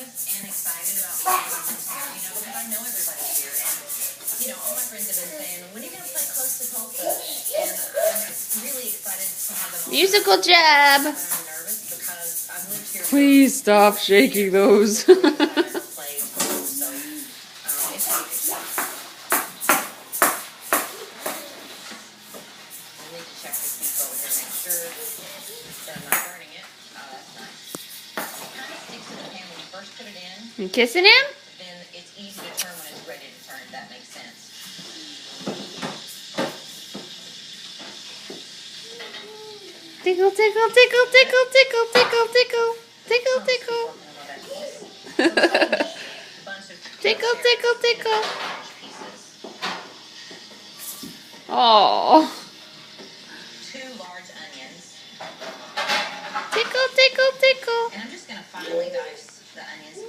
and excited about being here, because I know everybody here, and all my friends have been saying, when are you gonna play Close to Tulsa? And I'm really excited to have them all. Musical jab. I'm nervous because I've lived here. Please stop shaking those. Check the keep over here, make sure that I'm not burning it. Oh, that's nice. It kind of sticks in the pan when you first put it in. You kissing him? Then it's easy to turn when it's ready to turn, if that makes sense. Tickle, tickle, tickle, tickle, tickle, tickle, tickle, tickle, tickle. Tickle, tickle, tickle. Oh. 2 large onions. Tickle, tickle, tickle. And I'm just going to finely dice the onions